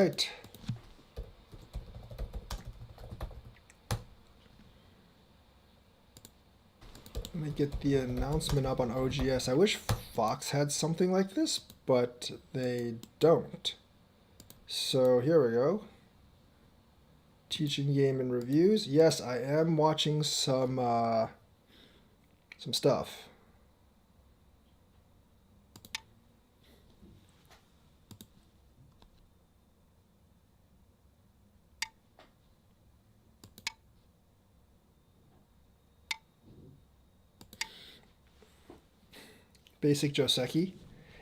right. Let me get the announcement up on OGS. I wish Fox had something like this, but they don't. So here we go. Teaching game and reviews. Yes, I am watching some stuff. Basic Joseki.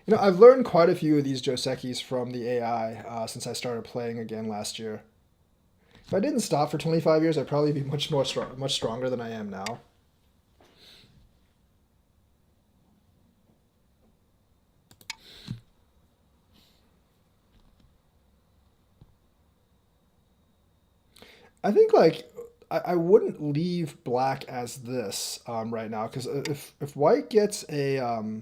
You know, I've learned quite a few of these Josekis from the AI since I started playing again last year. If I didn't stop for 25 years, I'd probably be much stronger than I am now. I think like I wouldn't leave black as this right now because if white gets a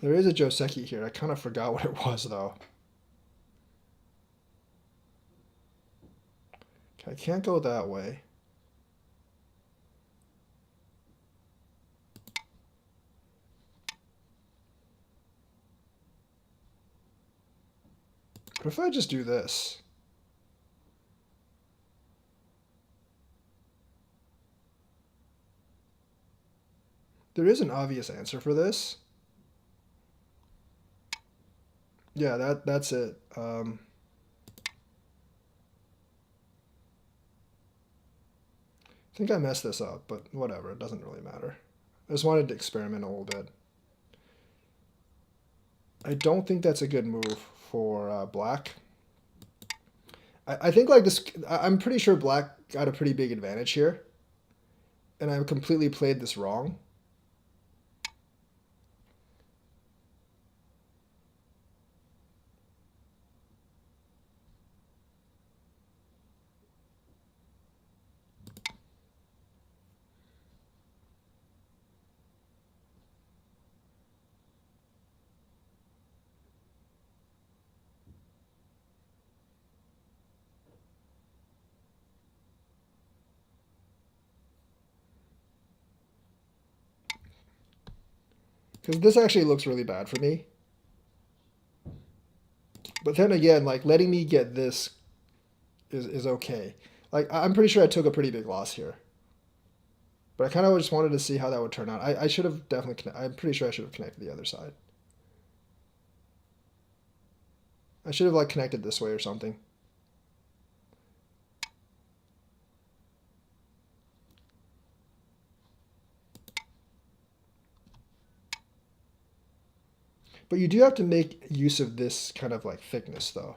there is a Joseki here. I kind of forgot what it was though. Okay, I can't go that way. But if I just do this, there is an obvious answer for this. Yeah, that's it. I think I messed this up, but whatever. It doesn't really matter. I just wanted to experiment a little bit. I don't think that's a good move for black. I think like this. I'm pretty sure black got a pretty big advantage here, and I completely played this wrong. Because this actually looks really bad for me. But then again, like letting me get this is okay. Like I'm pretty sure I took a pretty big loss here. But I kind of just wanted to see how that would turn out. I should have definitely, I'm pretty sure I should have connected the other side. I should have like connected this way or something. But you do have to make use of this kind of like thickness though.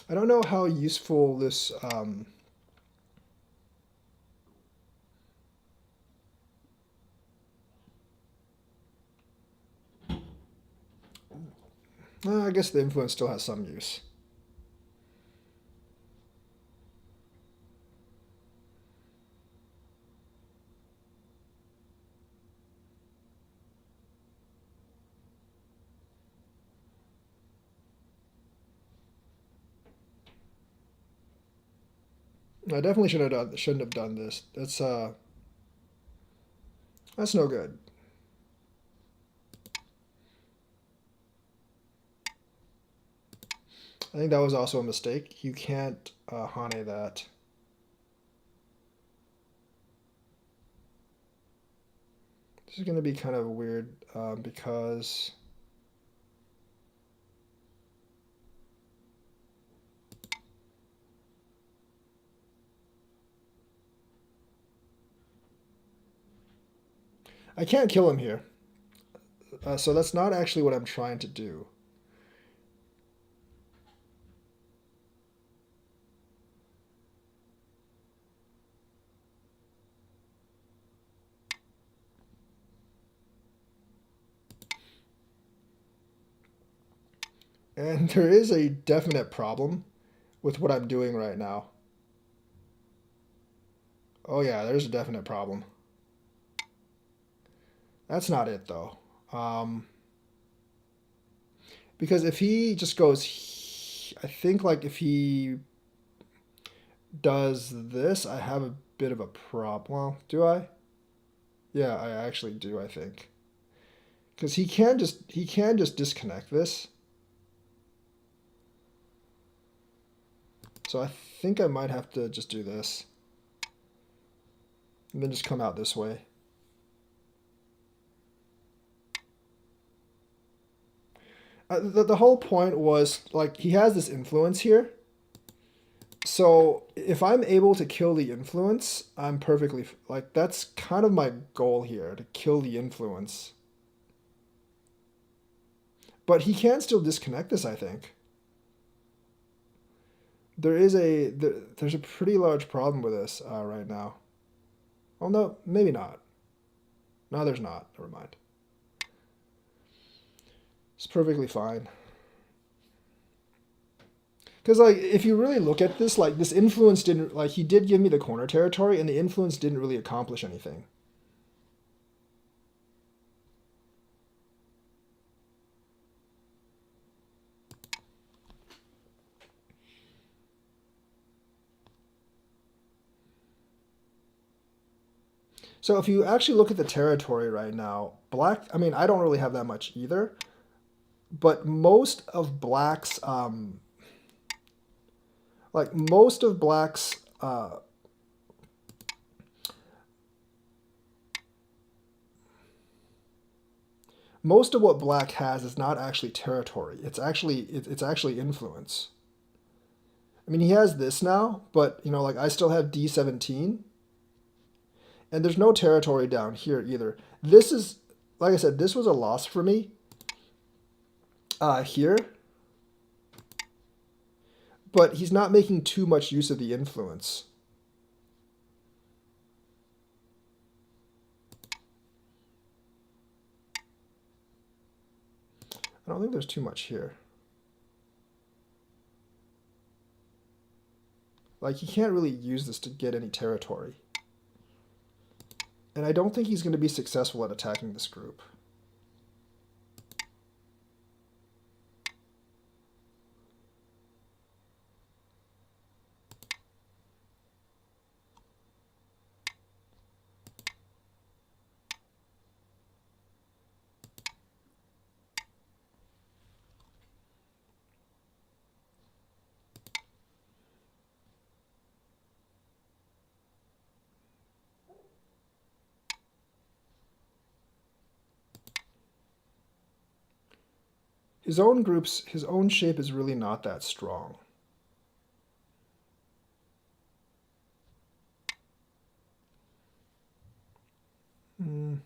I don't know how useful this I guess the influence still has some use. I definitely shouldn't have done this. That's no good. I think that was also a mistake. You can't Hane that. This is going to be kind of weird because I can't kill him here. So that's not actually what I'm trying to do. And there is a definite problem with what I'm doing right now. Oh yeah, there's a definite problem. That's not it though. Because if he just goes, I think like if he does this, I have a bit of a problem. Well, do I? Yeah, I actually do, I think. Because he can just disconnect this. So I think I might have to just do this. And then just come out this way. The whole point was like he has this influence here. So if I'm able to kill the influence, I'm perfectly like that's kind of my goal here to kill the influence. But he can still disconnect this, I think. There's a pretty large problem with this right now. Oh no, maybe not. No, there's not. Never mind. It's perfectly fine. Because like if you really look at this, like this influence didn't like he did give me the corner territory, and the influence didn't really accomplish anything. So if you actually look at the territory right now, black. I mean, I don't really have that much either, but most of black's most of what black has is not actually territory. It's actually influence. I mean, he has this now, but you know, like I still have D17, and there's no territory down here either. This is, like I said, this was a loss for me here, but he's not making too much use of the influence. I don't think there's too much here. Like, he can't really use this to get any territory. And I don't think he's going to be successful at attacking this group. His own shape is really not that strong. Mm.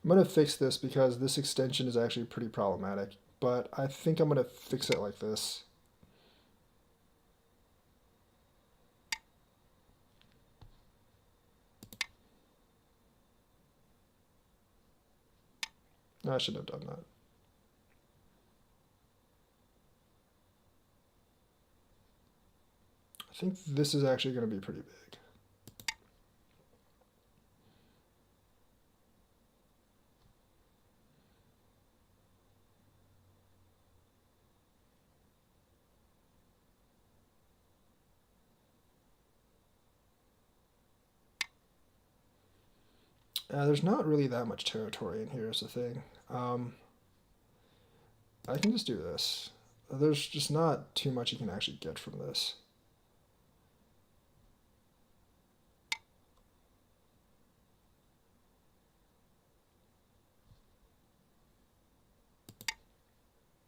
I'm going to fix this because this extension is actually pretty problematic. But I think I'm going to fix it like this. I should have done that. I think this is actually going to be pretty big. There's not really that much territory in here is the thing. I can just do this. There's just not too much you can actually get from this.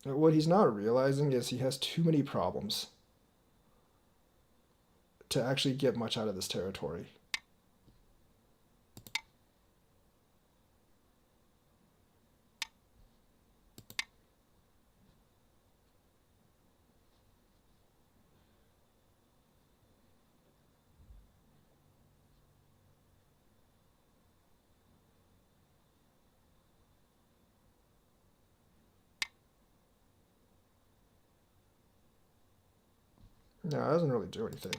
What he's not realizing is he has too many problems to actually get much out of this territory. No, it doesn't really do anything.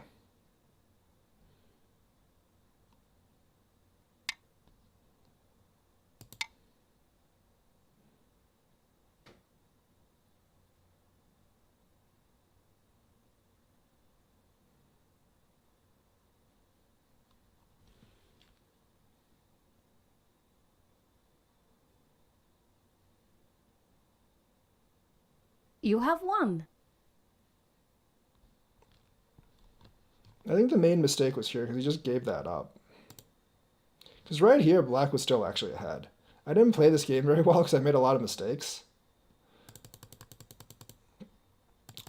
You have won. I think the main mistake was here because he just gave that up. Because right here, black was still actually ahead. I didn't play this game very well because I made a lot of mistakes.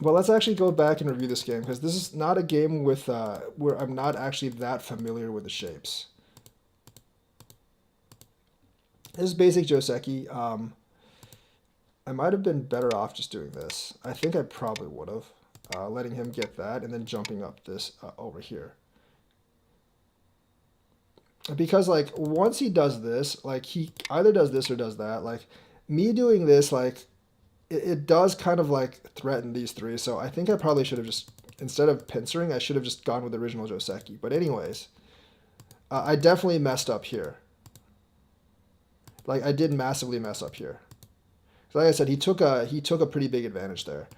But let's actually go back and review this game because this is not a game with where I'm not actually that familiar with the shapes. This is basic Joseki. I might have been better off just doing this. I think I probably would have. Letting him get that and then jumping up this over here. Because like once he does this, like he either does this or does that. Like me doing this, like it does kind of like threaten these three. So I think I probably should have just, instead of pincering, I should have just gone with the original Joseki. But anyways, I definitely messed up here. Like I did massively mess up here. So like I said, he took a pretty big advantage there.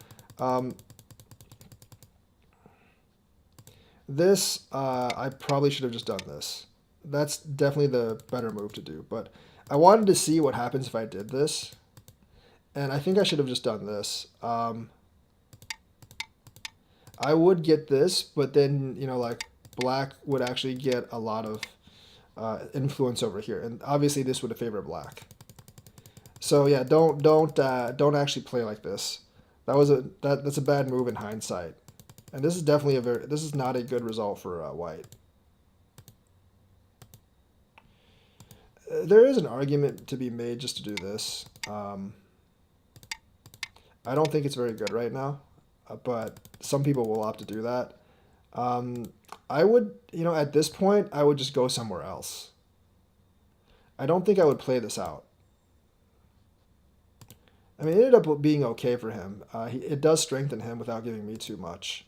This I probably should have just done this. That's definitely the better move to do. But I wanted to see what happens if I did this. And I think I should have just done this. I would get this, but then, you know, like black would actually get a lot of influence over here. And obviously this would have favored black. So yeah, don't actually play like this. That's a bad move in hindsight. And this is definitely this is not a good result for white. There is an argument to be made just to do this. I don't think it's very good right now, but some people will opt to do that. I would, you know, at this point, I would just go somewhere else. I don't think I would play this out. I mean, it ended up being okay for him. It does strengthen him without giving me too much.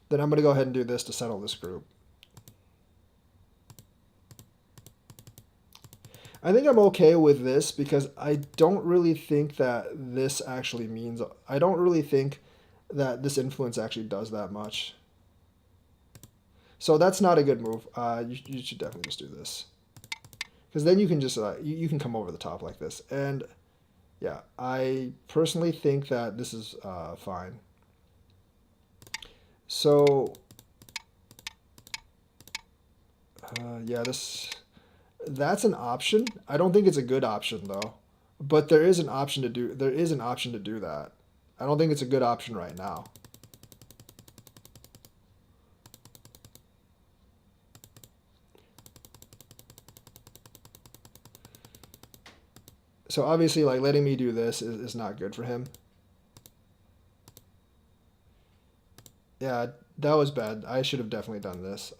Then I'm going to go ahead and do this to settle this group. I think I'm okay with this because I don't really think that this actually means... I don't really think that this influence actually does that much. So that's not a good move. You should definitely just do this. Because then you can just... you can come over the top like this. And yeah, I personally think that this is fine. So... yeah, that's an option. I don't think it's a good option though. But there is an option to do that. I don't think it's a good option right now. So obviously like letting me do this is not good for him. Yeah, that was bad. I should have definitely done this.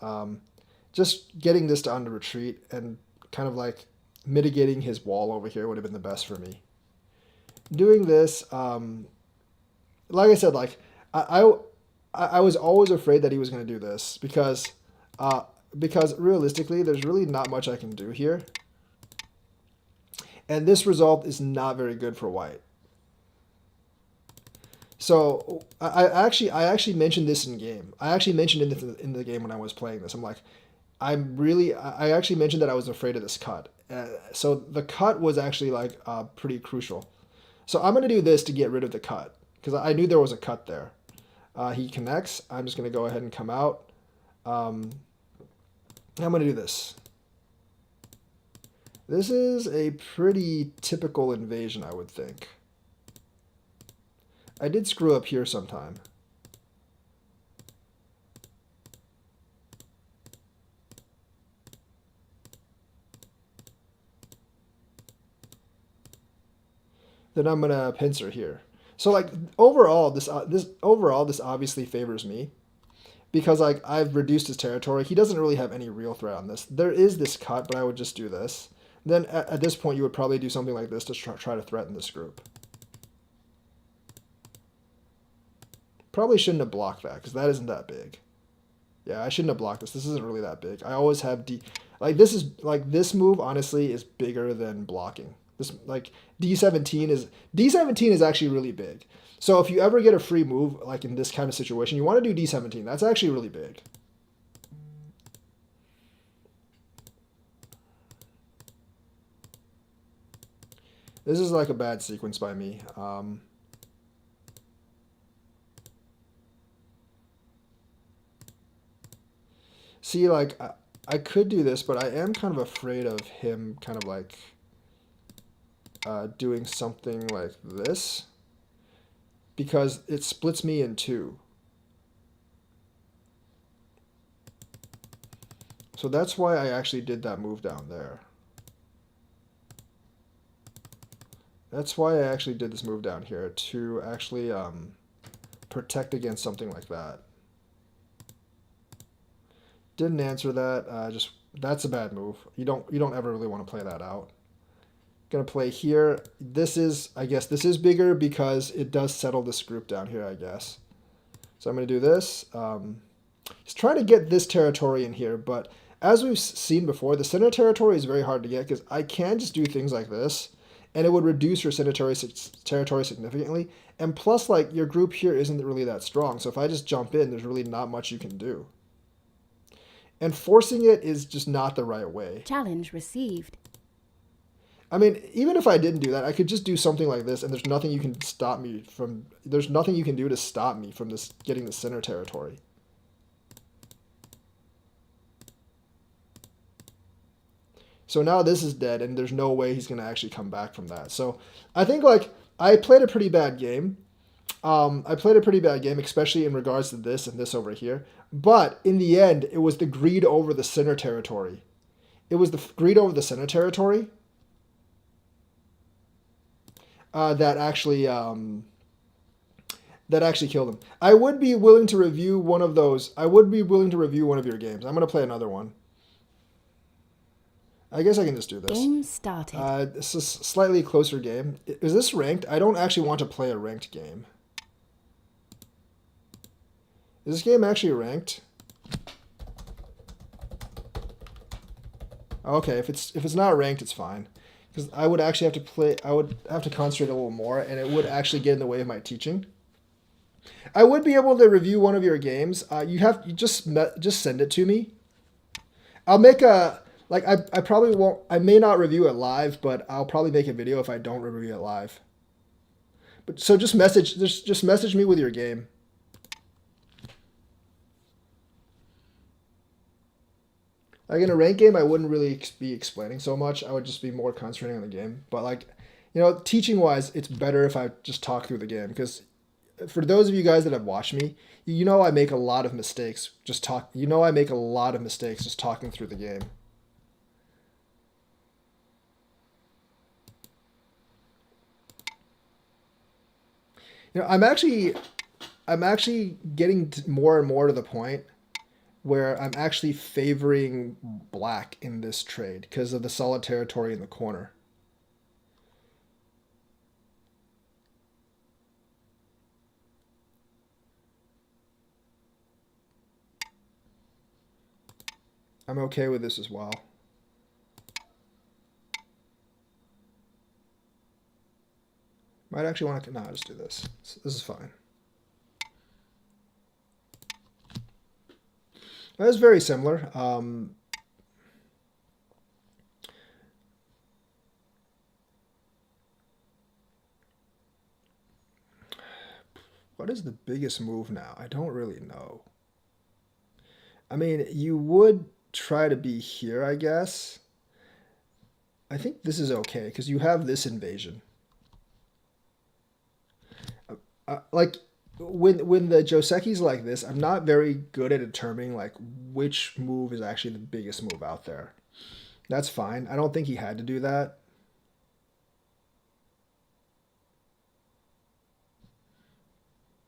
Just getting this to under retreat and kind of like mitigating his wall over here would have been the best for me. Doing this, like I said, like I, I was always afraid that he was going to do this because realistically, there's really not much I can do here, and this result is not very good for white. So I actually mentioned this in game. I actually mentioned in the game when I was playing this. I'm like, I actually mentioned that I was afraid of this cut. So the cut was actually like pretty crucial. So I'm going to do this to get rid of the cut because I knew there was a cut there. He connects. I'm just going to go ahead and come out. I'm going to do this. This is a pretty typical invasion, I would think. I did screw up here sometime. Then I'm gonna pincer here. So like overall, this obviously favors me because like I've reduced his territory. He doesn't really have any real threat on this. There is this cut, but I would just do this. Then at this point, you would probably do something like this to try to threaten this group. Probably shouldn't have blocked that because that isn't that big. Yeah, I shouldn't have blocked this. This isn't really that big. I always have like this move honestly is bigger than blocking. This like D17 is actually really big. So if you ever get a free move like in this kind of situation, you want to do D17. That's actually really big. This is like a bad sequence by me. See, like I could do this, but I am kind of afraid of him kind of like doing something like this because it splits me in two. So that's why I actually did that move down there. That's why I actually did this move down here to actually protect against something like that. Didn't answer that. Just that's a bad move. You don't ever really want to play that out. Gonna play here. I guess this is bigger because it does settle this group down here, I guess. So I'm gonna do this. He's trying to get this territory in here, but as we've seen before, the center territory is very hard to get because I can just do things like this, and it would reduce your center territory significantly. And plus, like your group here isn't really that strong, so if I just jump in, there's really not much you can do. And forcing it is just not the right way. Challenge received. I mean, even if I didn't do that, I could just do something like this, and there's nothing you can stop me from. There's nothing you can do to stop me from this getting the center territory. So now this is dead, and there's no way he's gonna actually come back from that. So I think like I played a pretty bad game. I played a pretty bad game, especially in regards to this and this over here. But in the end, it was the greed over the center territory. It was the greed over the center territory that actually killed him. I would be willing to review one of those. I would be willing to review one of your games. I'm gonna play another one. I guess I can just do this. Game started. This is a slightly closer game. Is this ranked? I don't actually want to play a ranked game. Is this game actually ranked? Okay, if it's not ranked, it's fine. Because I would actually have to play. I would have to concentrate a little more, and it would actually get in the way of my teaching. I would be able to review one of your games. You just send it to me. I'll make a like I probably won't. I may not review it live, but I'll probably make a video if I don't review it live. But so just message me with your game. Like in a ranked game, I wouldn't really be explaining so much. I would just be more concentrating on the game. But like, teaching wise, it's better if I just talk through the game because for those of you guys that have watched me, I make a lot of mistakes. I make a lot of mistakes just talking through the game. I'm actually getting more and more to the point where I'm actually favoring black in this trade because of the solid territory in the corner. I'm okay with this as well. Might actually want to, no, just do this. This is fine. That is very similar. What is the biggest move now? I don't really know. I mean, you would try to be here, I guess. I think this is okay because you have this invasion. Like when the Joseki's like this, I'm not very good at determining like which move is actually the biggest move out there. That's fine. I don't think he had to do that.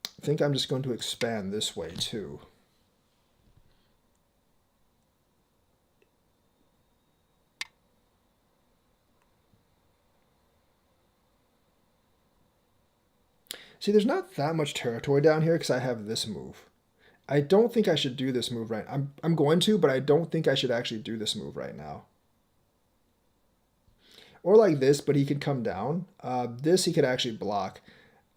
I think I'm just going to expand this way too. See, there's not that much territory down here because I have this move. I don't think I should do this move right. I'm going to, but I don't think I should actually do this move right now. Or like this, but he could come down. This he could actually block.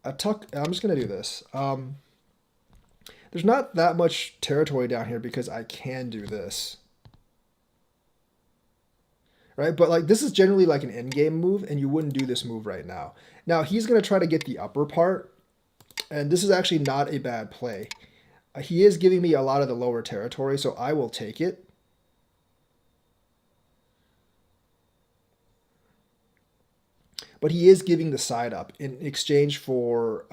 I'm just gonna do this. There's not that much territory down here because I can do this. Right? But like this is generally like an endgame move, and you wouldn't do this move right now. Now he's gonna try to get the upper part, and this is actually not a bad play. He is giving me a lot of the lower territory, so I will take it. But he is giving the side up in exchange for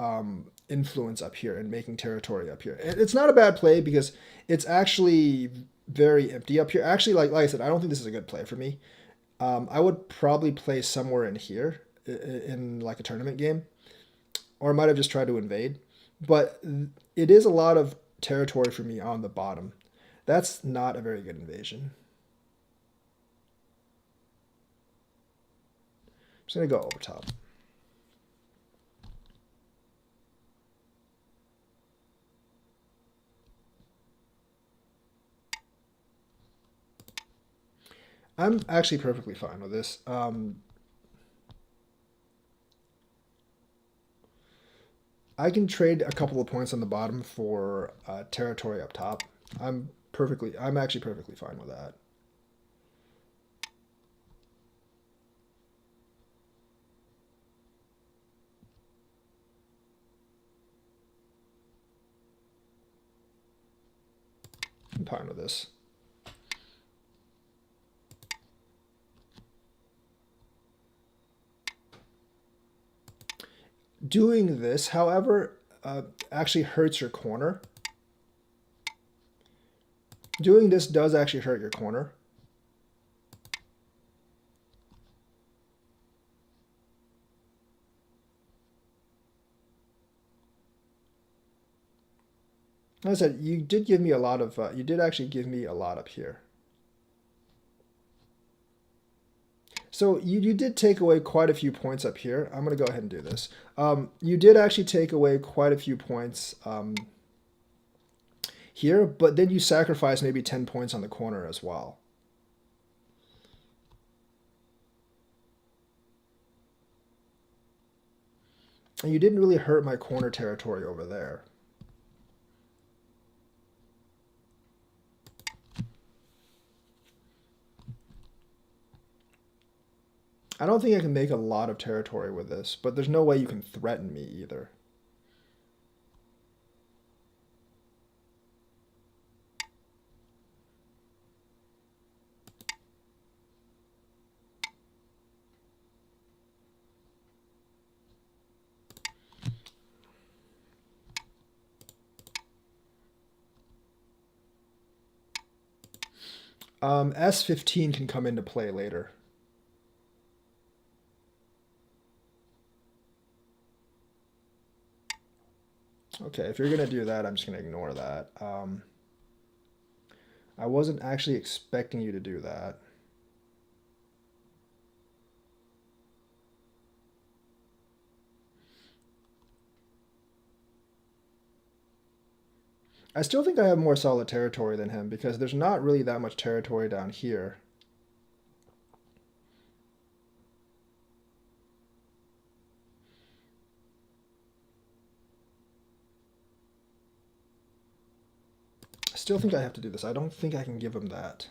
influence up here and making territory up here. And it's not a bad play because it's actually very empty up here. Actually, like I said, I don't think this is a good play for me. I would probably play somewhere in here in like a tournament game, or I might have just tried to invade. But it is a lot of territory for me on the bottom. That's not a very good invasion. I'm just going to go over top. I'm actually perfectly fine with this. I can trade a couple of points on the bottom for territory up top. I'm actually perfectly fine with that. I'm fine with this. Doing this, however, actually hurts your corner. Doing this does actually hurt your corner. Like I said, you did give me a lot of, you did actually give me a lot up here. So you did take away quite a few points up here. I'm going to go ahead and do this. You did actually take away quite a few points here, but then you sacrifice maybe 10 points on the corner as well. And you didn't really hurt my corner territory over there. I don't think I can make a lot of territory with this, but there's no way you can threaten me either. S15 can come into play later. Okay, if you're going to do that, I'm just going to ignore that. I wasn't actually expecting you to do that. I still think I have more solid territory than him because there's not really that much territory down here. I still think I have to do this. I don't think I can give him that.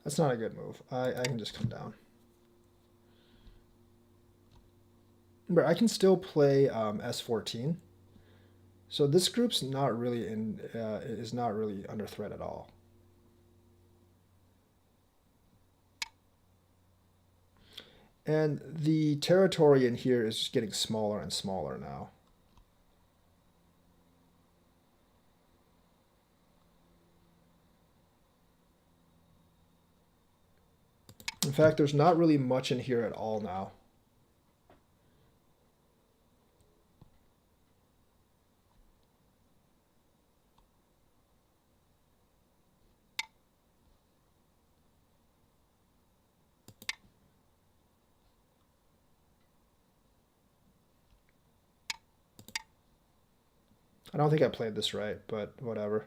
That's not a good move. I can just come down. But I can still play S14. So this group's not really is not really under threat at all. And the territory in here is just getting smaller and smaller now. In fact, there's not really much in here at all now. I don't think I played this right, but whatever.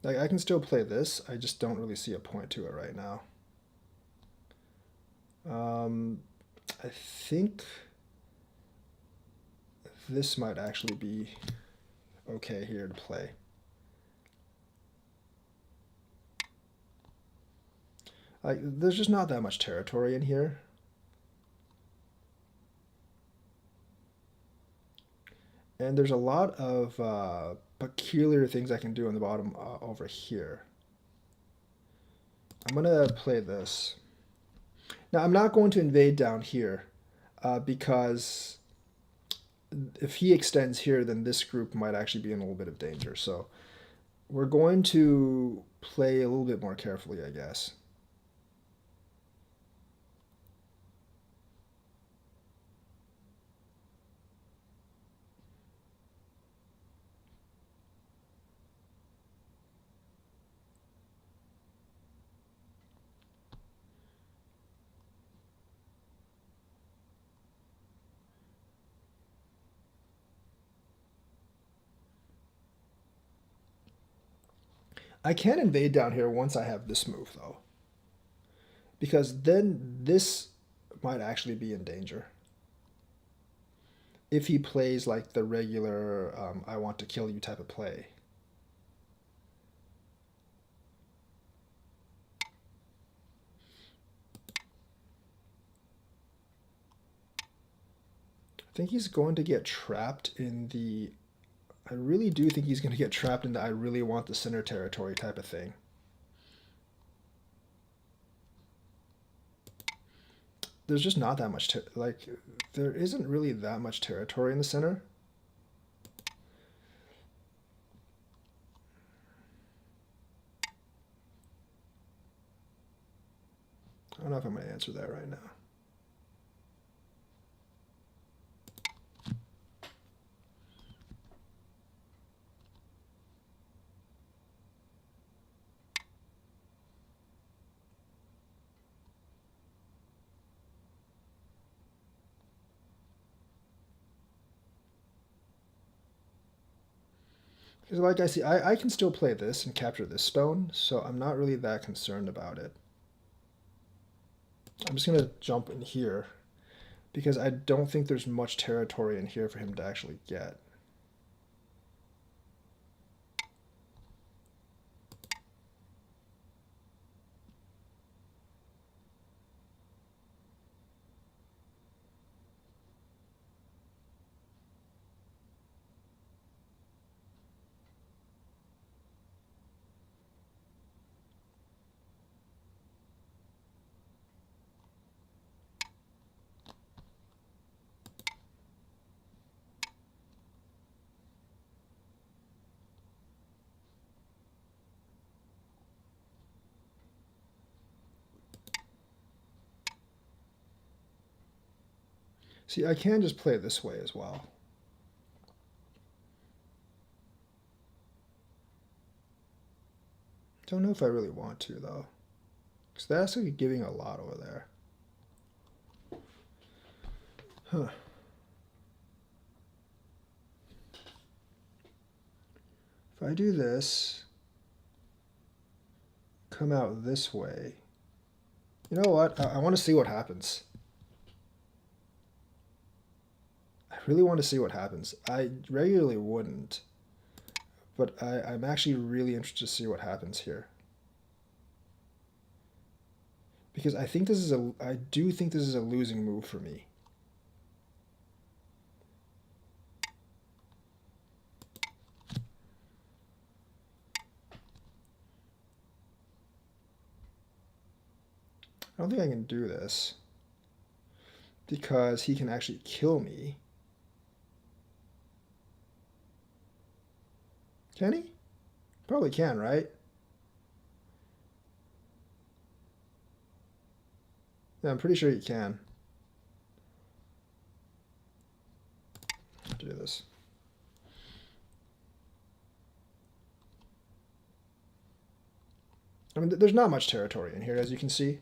Like, I can still play this, I just don't really see a point to it right now. I think this might actually be okay here to play. Like, there's just not that much territory in here. And there's a lot of peculiar things I can do in the bottom over here. I'm going to play this. Now, I'm not going to invade down here because if he extends here, then this group might actually be in a little bit of danger. So we're going to play a little bit more carefully, I guess. I can invade down here once I have this move, though. Because then this might actually be in danger. If he plays like the regular I want to kill you type of play. I think he's going to get trapped in the... I really do think he's going to get trapped in the I really want the center territory type of thing. There's just not that much... like, there isn't really that much territory in the center. I don't know if I'm going to answer that right now. Because like I see, I can still play this and capture this stone, so I'm not really that concerned about it. I'm just going to jump in here because I don't think there's much territory in here for him to actually get. See, I can just play it this way as well. Don't know if I really want to, though. Because that's actually giving a lot over there. Huh. If I do this, come out this way. You know what? I want to see what happens. I really want to see what happens. I regularly wouldn't, but I'm actually really interested to see what happens here. Because I do think this is a losing move for me. I don't think I can do this because he can actually kill me. Can he? Probably can, right? Yeah, I'm pretty sure he can. I have to do this. I mean, there's not much territory in here, as you can see.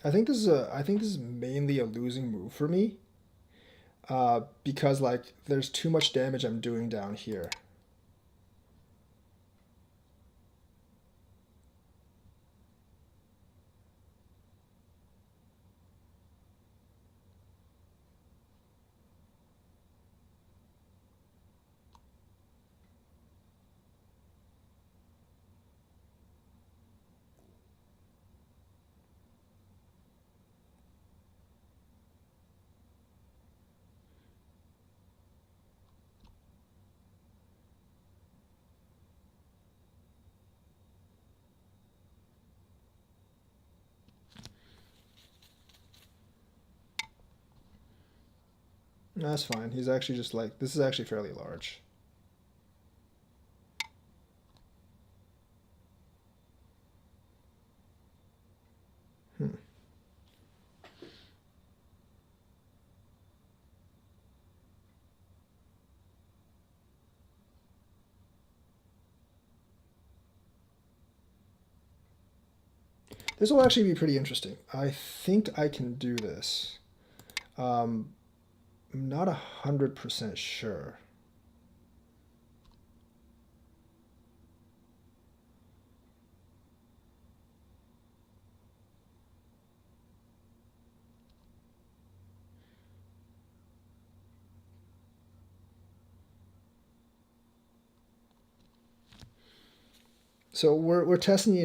I think this is mainly a losing move for me, because like there's too much damage I'm doing down here. That's fine. He's actually just like, this is actually fairly large. Hmm. This will actually be pretty interesting. I think I can do this. I'm not 100% sure. So we're testing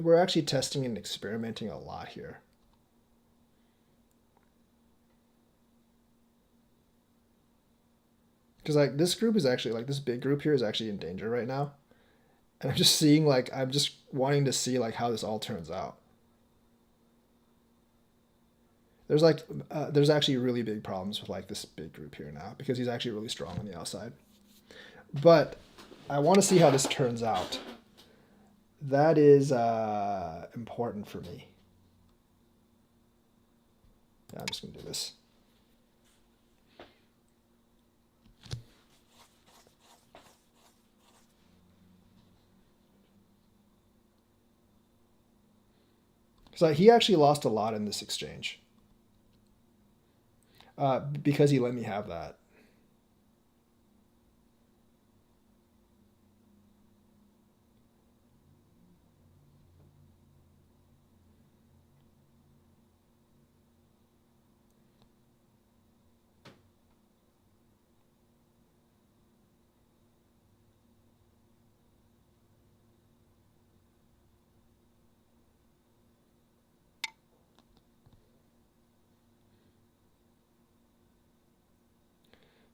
we're actually testing and experimenting a lot here. Because like this group is actually like this big group here is actually in danger right now. And I'm just seeing like I'm just wanting to see like how this all turns out. There's actually really big problems with like this big group here now because he's actually really strong on the outside. But I want to see how this turns out. That is important for me. Yeah, I'm just gonna do this. So he actually lost a lot in this exchange because he let me have that.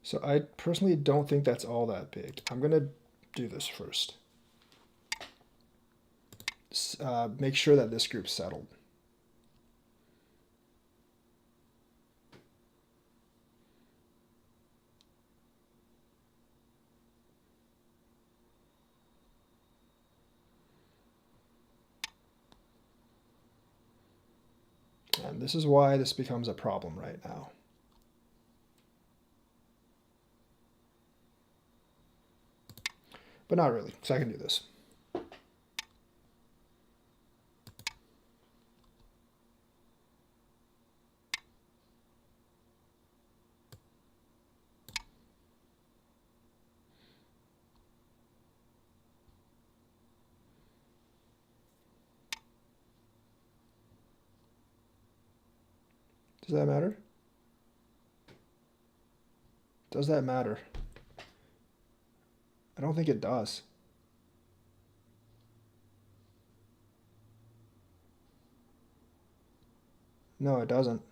So I personally don't think that's all that big. I'm gonna do this first. Make sure that this group's settled. And this is why this becomes a problem right now. But not really, because I can do this. Does that matter? Does that matter? I don't think it does. No, it doesn't.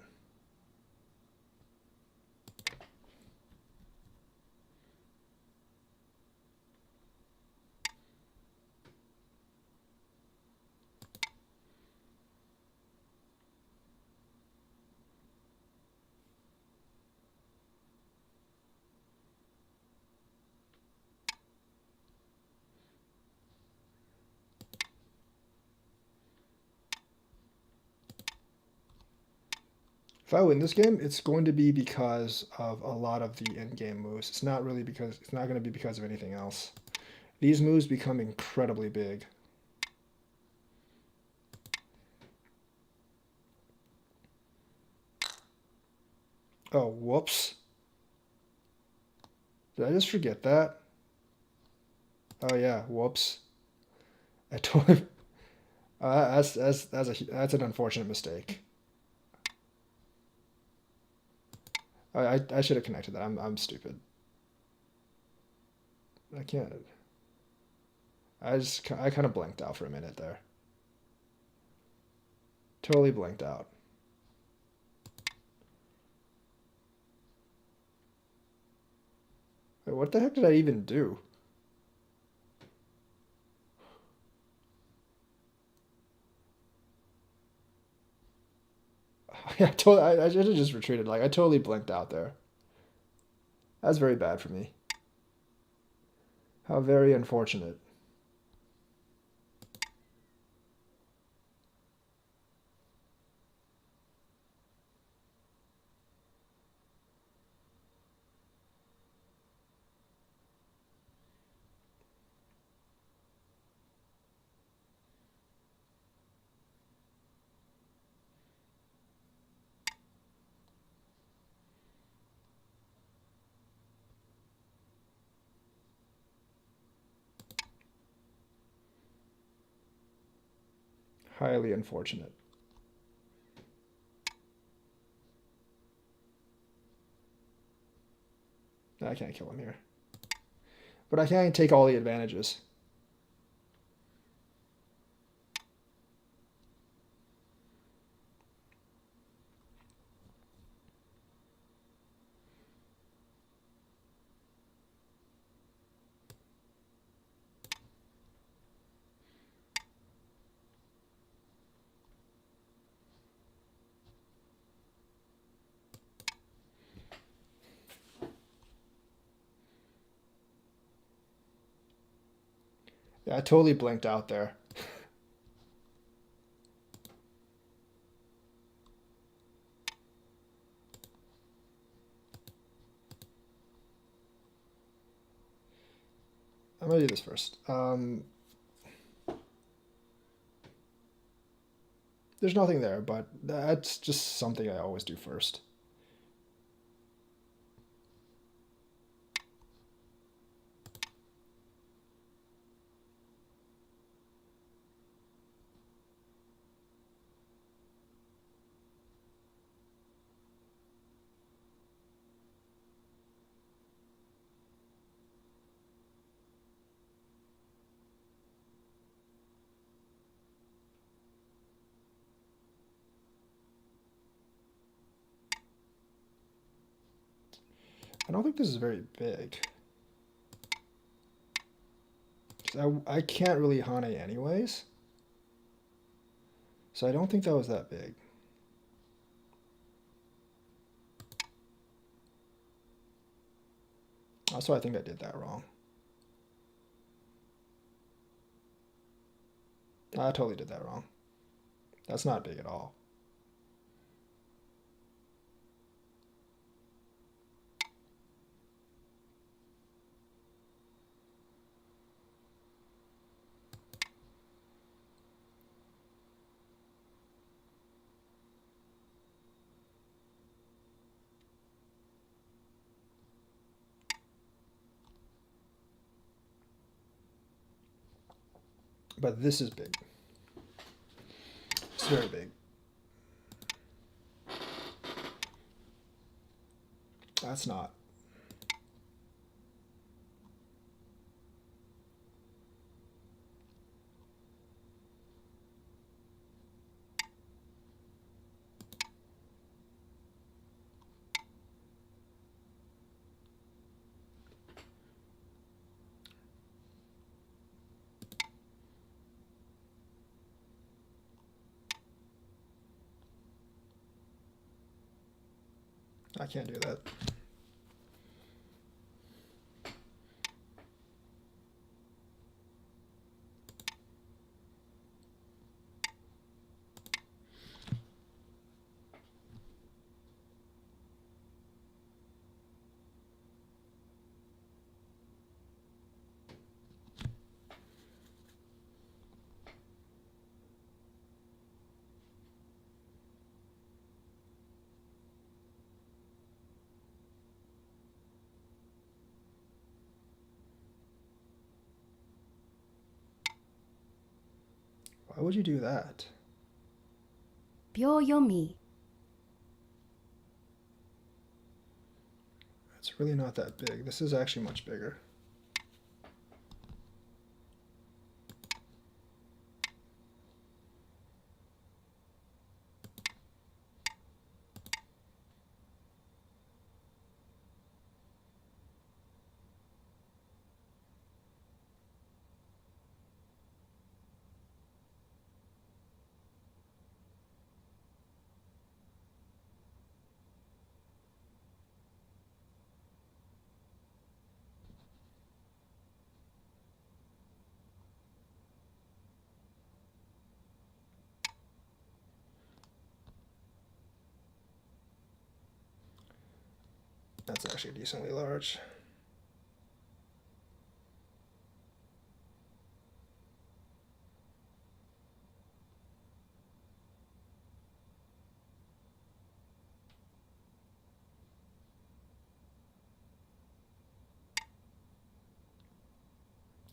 If I win this game, it's going to be because of a lot of the endgame moves. It's not really because it's not going to be because of anything else. These moves become incredibly big. Oh, whoops. Did I just forget that? Oh yeah, whoops. I totally. That's an unfortunate mistake. I should have connected that. I'm stupid. I can't. I kind of blanked out for a minute there. Totally blanked out. Wait, what the heck did I even do? Yeah, I should have just retreated. Like I totally blanked out there. That's very bad for me. How very unfortunate. Highly unfortunate. I can't kill him here. But I can't take all the advantages. Yeah, I totally blinked out there. I'm gonna do this first. There's nothing there, but that's just something I always do first. I don't think this is very big. I can't really Hane anyways. So I don't think that was that big. Also, I think I did that wrong. I totally did that wrong. That's not big at all. But this is big. It's very big. That's not. I can't do that. Why would you do that? 秒読み It's really not that big. This is actually much bigger. That's actually decently large.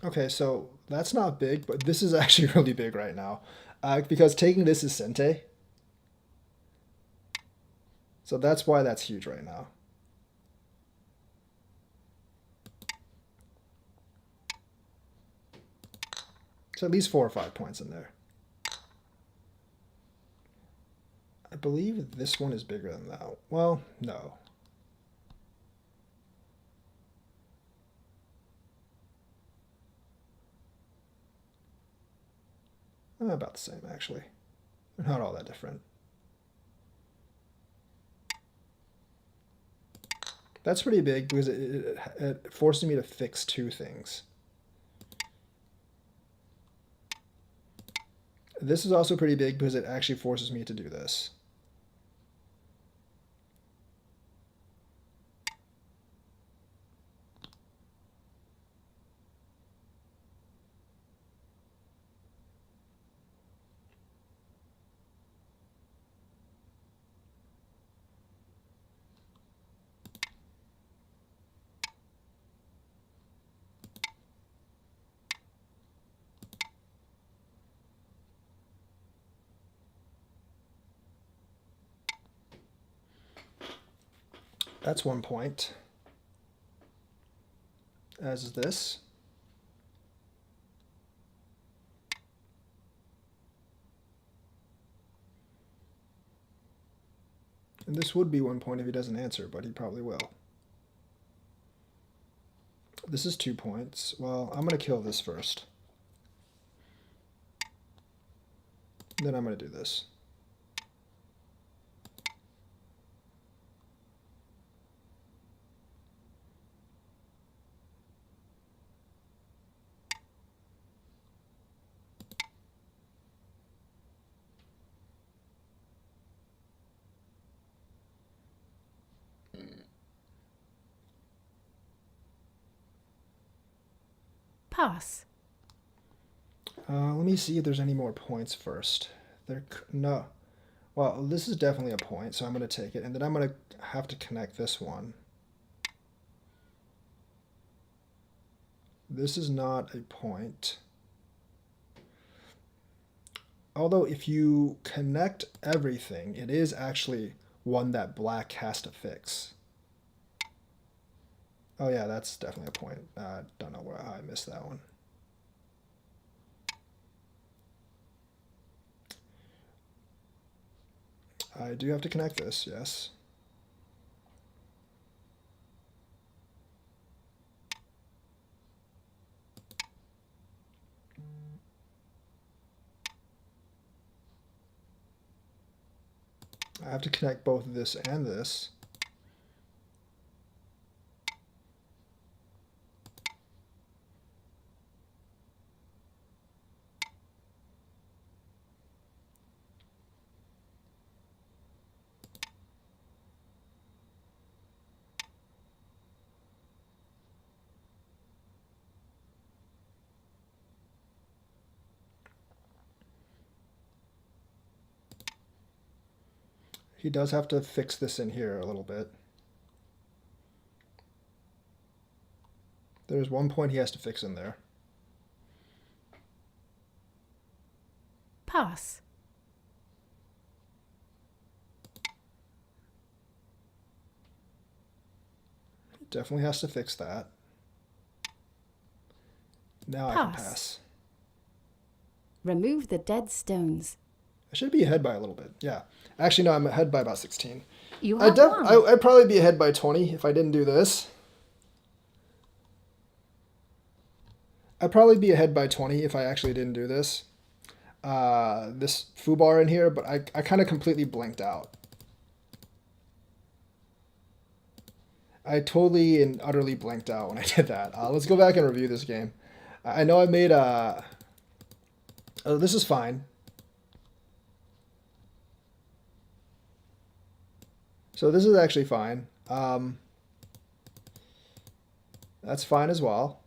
Okay, so that's not big, but this is actually really big right now. Because taking this is Sente. So that's why that's huge right now. So at least 4 or 5 points in there. I believe this one is bigger than that. Well, no. About the same, actually. They're not all that different. That's pretty big because it forces me to fix 2 things. This is also pretty big because it actually forces me to do this. That's 1 point. As is this. And this would be 1 point if he doesn't answer, but he probably will. This is 2 points. Well, I'm going to kill this first. Then I'm going to do this. pass Let me see if there's any more points first. No. Well, this is definitely a point, so I'm going to take it. And then I'm going to have to connect this one. This is not a point. Although if you connect everything, it is actually one that black has to fix. Oh yeah, that's definitely a point. I don't know how I missed that one. I do have to connect this, yes. I have to connect both this and this. He does have to fix this in here a little bit. There's one point he has to fix in there. Pass. He definitely has to fix that. Now I can Pass. pass. Remove the dead stones. I should be ahead by a little bit. Yeah. Actually, no, I'm ahead by about 16. You have won. I'd probably be ahead by 20 if I didn't do this. I'd probably be ahead by 20 if I actually didn't do this. This foo bar in here, but I kind of completely blanked out. I totally and utterly blanked out when I did that. Let's go back and review this game. I know I made a... Oh, this is fine. So this is actually fine. That's fine as well.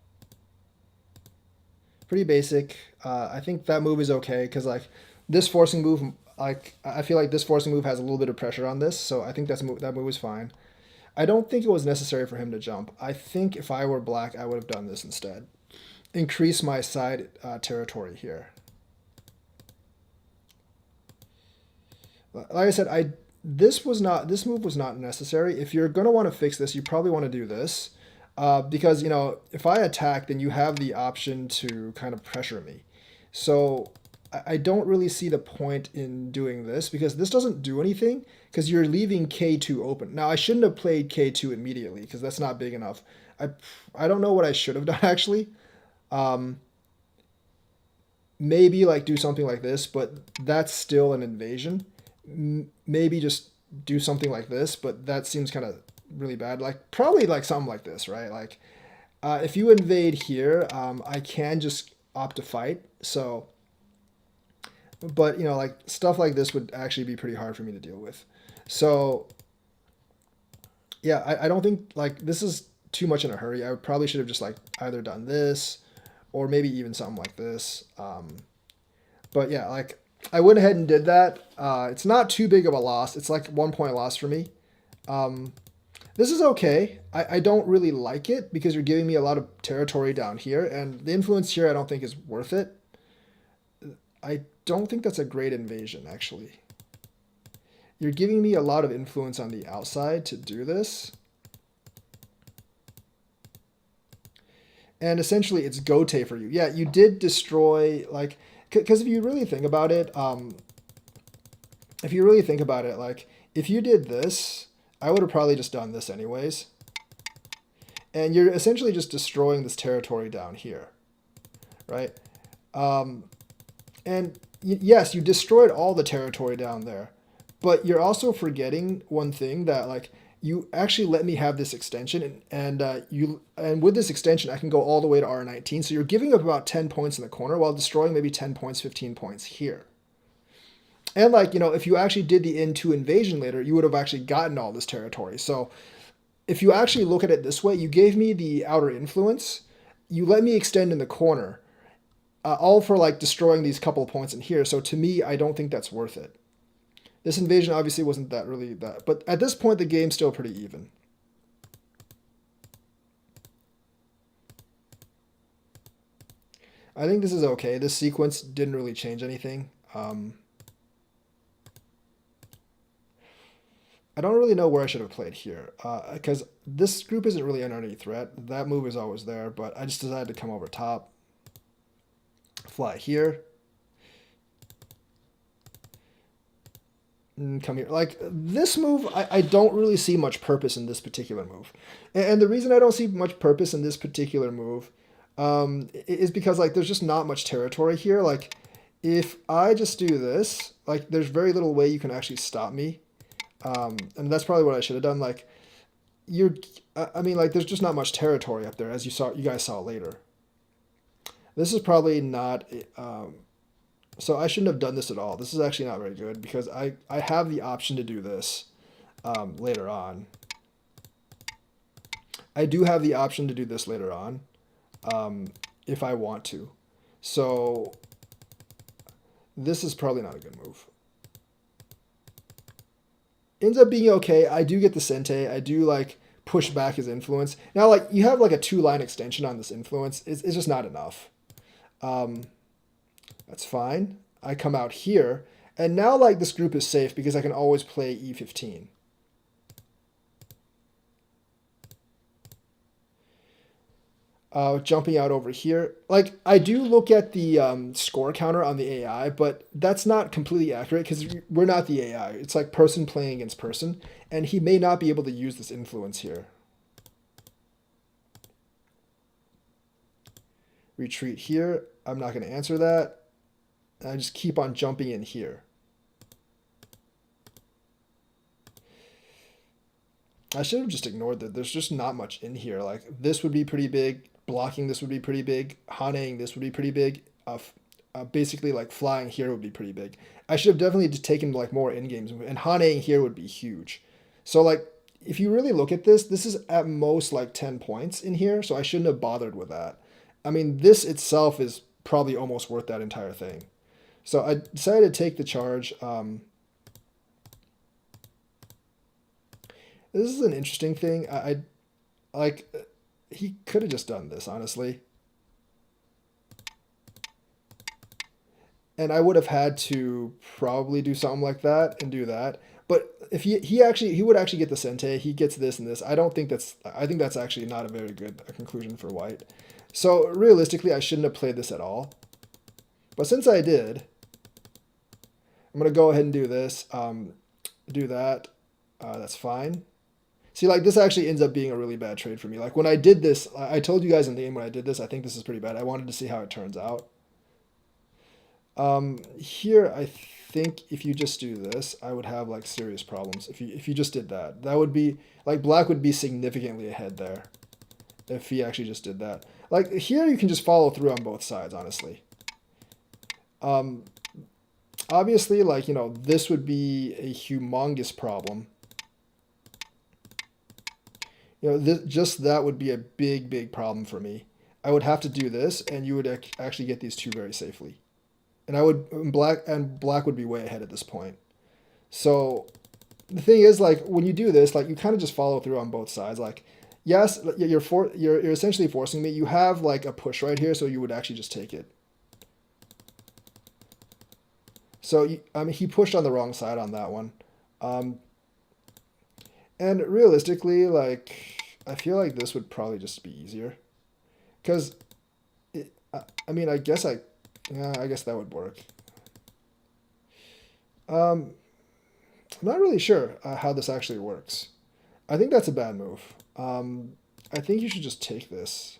Pretty basic. I think that move is okay because like this forcing move, like I feel like this forcing move has a little bit of pressure on this, so I think that move is fine. I don't think it was necessary for him to jump. I think if I were black, I would have done this instead. Increase my side territory here. Like I said, this move was not necessary. If you're gonna want to fix this, you probably want to do this. Because, you know, if I attack, then you have the option to kind of pressure me. So I don't really see the point in doing this because this doesn't do anything because you're leaving K2 open. Now, I shouldn't have played K2 immediately because that's not big enough. I don't know what I should have done, actually. Maybe, like, do something like this, but that's still an invasion. Maybe just do something like this, but that seems kind of really bad. Like probably like something like this, right? Like if you invade here, I can just opt to fight. So, but you know, like stuff like this would actually be pretty hard for me to deal with. So yeah, I don't think like this is too much in a hurry. I probably should have just like either done this or maybe even something like this. But yeah, like I went ahead and did that. It's not too big of a loss. It's like 1 point loss for me. This is okay. I don't really like it because you're giving me a lot of territory down here, and the influence here I don't think is worth it. I don't think that's a great invasion, actually. You're giving me a lot of influence on the outside to do this. And essentially it's Gote for you. Yeah, you did destroy, like, because if you really think about it, like, if you did this, I would have probably just done this anyways. And you're essentially just destroying this territory down here, right? And yes, you destroyed all the territory down there, but you're also forgetting one thing that like you actually let me have this extension, and with this extension I can go all the way to R19. So you're giving up about 10 points in the corner while destroying maybe 10 points, 15 points here. And like, you know, if you actually did the N2 invasion later, you would have actually gotten all this territory. So if you actually look at it this way, you gave me the outer influence, you let me extend in the corner, all for like destroying these couple of points in here. So to me, I don't think that's worth it. This invasion obviously wasn't that really that, but at this point the game's still pretty even. I think this is okay. This sequence didn't really change anything. I don't really know where I should have played here because this group isn't really under any threat. That move is always there, but I just decided to come over top, fly here, and come here. Like this move, I don't really see much purpose in this particular move. And the reason I don't see much purpose in this particular move is because like there's just not much territory here. Like if I just do this, like there's very little way you can actually stop me. And that's probably what I should have done. Like I mean, like there's just not much territory up there, as you guys saw later. This is probably not, so I shouldn't have done this at all. This is actually not very good because I have the option to do this later on. I do have the option to do this later on if I want to. So this is probably not a good move. Ends up being okay. I do get the Sente. I do like push back his influence. Now like you have like a 2-line extension on this influence. It's just not enough. That's fine. I come out here and now like this group is safe because I can always play E15. Jumping out over here. Like, I do look at the score counter on the AI, but that's not completely accurate because we're not the AI. It's like person playing against person, and he may not be able to use this influence here. Retreat here. I'm not going to answer that. I just keep on jumping in here. I should have just ignored that. There's just not much in here. Like, this would be pretty big. Blocking this would be pretty big. Haneing this would be pretty big. Basically, like, flying here would be pretty big. I should have definitely taken, like, more in-games. And Haneing here would be huge. So, like, if you really look at this, this is at most, like, 10 points in here. So I shouldn't have bothered with that. I mean, this itself is probably almost worth that entire thing. So I decided to take the charge. This is an interesting thing. I like, he could have just done this, honestly. And I would have had to probably do something like that and do that. But if he would actually get the Sente, he gets this and this. I think that's actually not a very good conclusion for white. So realistically, I shouldn't have played this at all. But since I did, I'm going to go ahead and do this, do that. That's fine. See, like, this actually ends up being a really bad trade for me. Like, when I did this, I told you guys in the game when I did this, I think this is pretty bad. I wanted to see how it turns out. Here, I think if you just do this, I would have, like, serious problems. If you just did that. That would be, like, black would be significantly ahead there. If he actually just did that. Like, here you can just follow through on both sides, honestly. Obviously, like, you know, this would be a humongous problem. You know, just that would be a big, big problem for me. I would have to do this, and you would actually get these two very safely. And black would be way ahead at this point. So the thing is, like, when you do this, like, you kind of just follow through on both sides. Like, yes, you're essentially forcing me. You have, like, a push right here, so you would actually just take it. So, I mean, he pushed on the wrong side on that one. And realistically, like, I feel like this would probably just be easier. Because, I mean, I guess that would work. I'm not really sure how this actually works. I think that's a bad move. I think you should just take this.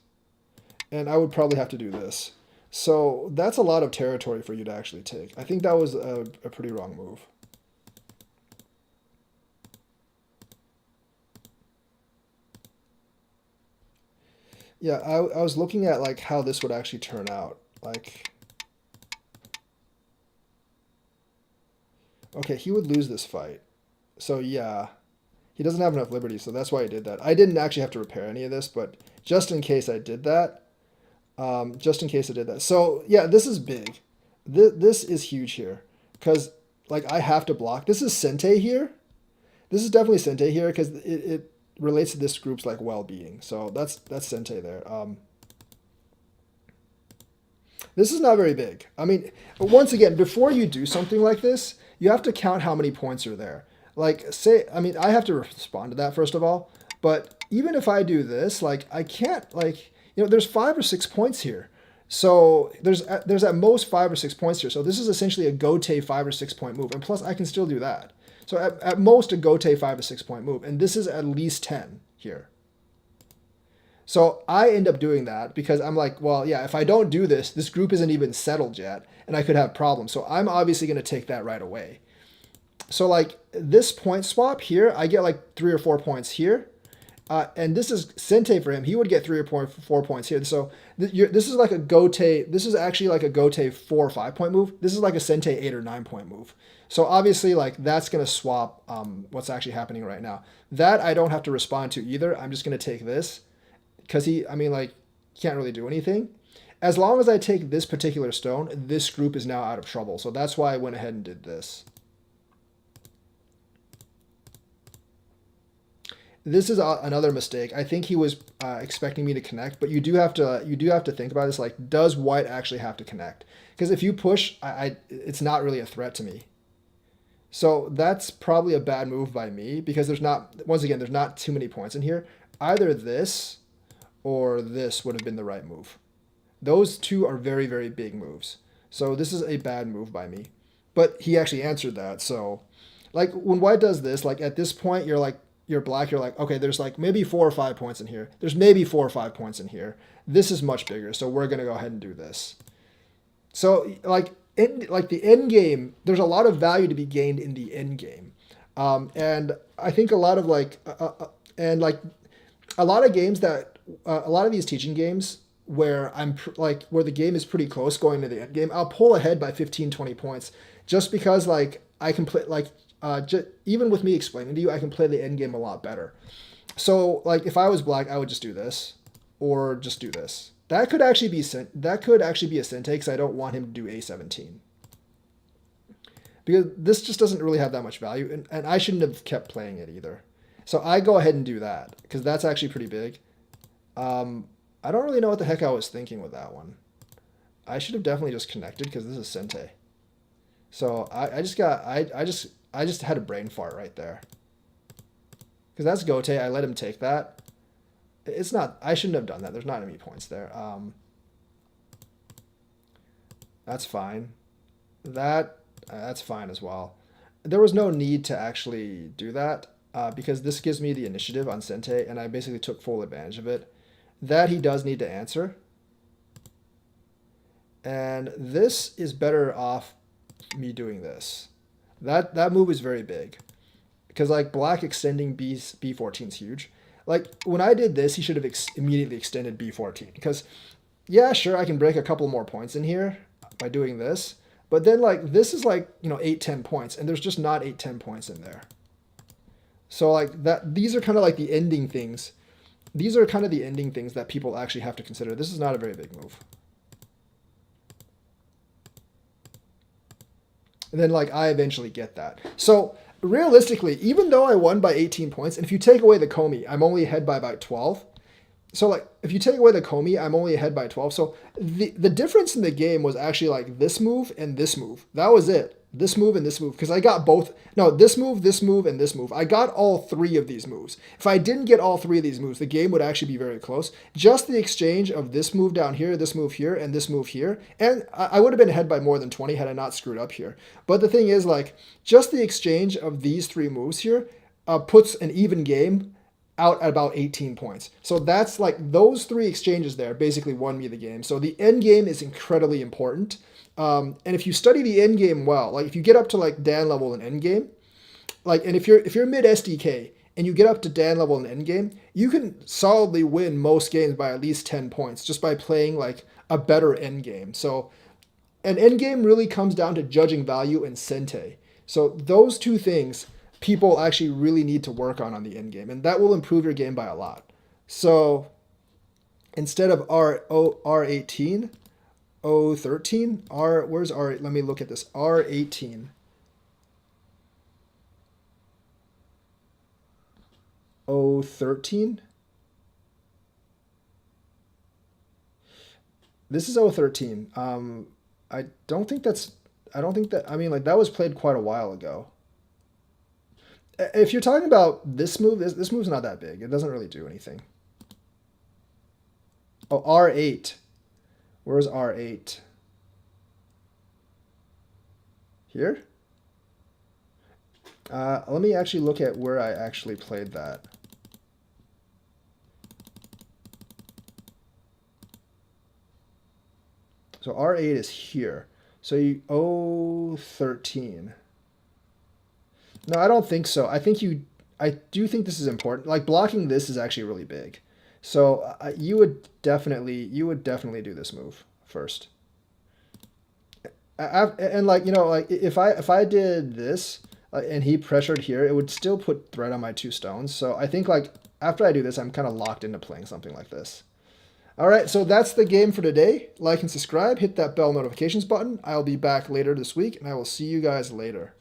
And I would probably have to do this. So that's a lot of territory for you to actually take. I think that was a pretty wrong move. Yeah, I was looking at, like, how this would actually turn out. Like, okay, he would lose this fight. So yeah, he doesn't have enough liberty, so that's why he did that. I didn't actually have to repair any of this, but just in case I did that, So yeah, this is big. This is huge here, because, like, I have to block. This is Sente here. This is definitely Sente here, because it relates to this group's, like, well-being. So that's Sente there. This is not very big. I mean, once again, before you do something like this, you have to count how many points are there. Like, say, I mean, I have to respond to that first of all, but even if I do this, like, I can't, like, there's 5 or 6 points here. So there's at most 5 or 6 points here. So this is essentially a Gote 5 or 6 point move. And plus, I can still do that. So at most, a Gote 5 or 6 point move. And this is at least 10 here. So I end up doing that because I'm like, well, yeah, if I don't do this, this group isn't even settled yet, and I could have problems. So I'm obviously going to take that right away. So like this point swap here, I get like 3 or 4 points here. And this is Sente for him. He would get 3 or 4 points here. So this is like a Gote. This is actually like a Gote 4 or 5 point move. This is like a Sente 8 or 9 point move. So obviously, like that's gonna swap what's actually happening right now. That I don't have to respond to either. I'm just gonna take this because I mean, like, can't really do anything. As long as I take this particular stone, this group is now out of trouble. So that's why I went ahead and did this. This is another mistake. I think he was expecting me to connect, but you do have to think about this. Like, does white actually have to connect? Because if you push, it's not really a threat to me. So that's probably a bad move by me because there's not too many points in here. Either this or this would have been the right move. Those two are very, very big moves. So this is a bad move by me. But he actually answered that. So like when white does this, like at this point, you're black, you're like, okay, there's like maybe 4 or 5 points in here. There's maybe 4 or 5 points in here. This is much bigger. So we're going to go ahead and do this. So like the end game, there's a lot of value to be gained in the end game. And I think a lot of a lot of games that a lot of these teaching games where where the game is pretty close going to the end game, I'll pull ahead by 15, 20 points just because like I can play even with me explaining to you, I can play the end game a lot better. So like if I was black, I would just do this or just do this. That could actually be a Sente because I don't want him to do A17. Because this just doesn't really have that much value, and I shouldn't have kept playing it either. So I go ahead and do that because that's actually pretty big. I don't really know what the heck I was thinking with that one. I should have definitely just connected because this is Sente. So I just had a brain fart right there. Because that's Gote. I let him take that. It's not. I shouldn't have done that. There's not any points there. That's fine. That's fine as well. There was no need to actually do that because this gives me the initiative on Sente, and I basically took full advantage of it. That he does need to answer. And this is better off me doing this. That move is very big. Because like black extending B14 is huge. Like when I did this, he should have immediately extended B14. Because yeah, sure, I can break a couple more points in here by doing this. But then like this is like, 8, 10 points. And there's just not 8, 10 points in there. So like these are kind of like the ending things. These are kind of the ending things that people actually have to consider. This is not a very big move. And then like I eventually get that. So realistically, even though I won by 18 points, and if you take away the Komi, I'm only ahead by about 12. So like if you take away the Komi, I'm only ahead by 12. So the difference in the game was actually like this move and this move. That was it. This move and this move. Because I got both. No, this move, and this move. I got all 3 of these moves. If I didn't get all 3 of these moves, the game would actually be very close. Just the exchange of this move down here, this move here, and this move here. And I would have been ahead by more than 20 had I not screwed up here. But the thing is, like, just the exchange of these 3 moves here puts an even game out at about 18 points. So that's like those 3 exchanges there basically won me the game. So the end game is incredibly important. And if you study the end game well, like if you get up to like Dan level in end game, like, and if you're mid SDK and you get up to Dan level in end game, you can solidly win most games by at least 10 points just by playing like a better end game. So an end game really comes down to judging value and Sente. So those 2 things people actually really need to work on the end game, and that will improve your game by a lot. So instead of R18, O13, where's R? Let me look at this. R18. O13. This is 013. I don't think that's. I don't think that. I mean, like that was played quite a while ago. If you're talking about this move, this move's not that big. It doesn't really do anything. Oh, R8. Where's R8? Here? Let me actually look at where I actually played that. So R8 is here. So you 013. No, I don't think so. I do think this is important. Like blocking this is actually really big. So you would definitely do this move first. And like like if I did this and he pressured here, it would still put threat on my 2 stones. So I think like after I do this, I'm kind of locked into playing something like this. All right, so that's the game for today. Like and subscribe, hit that bell notifications button. I'll be back later this week, and I will see you guys later.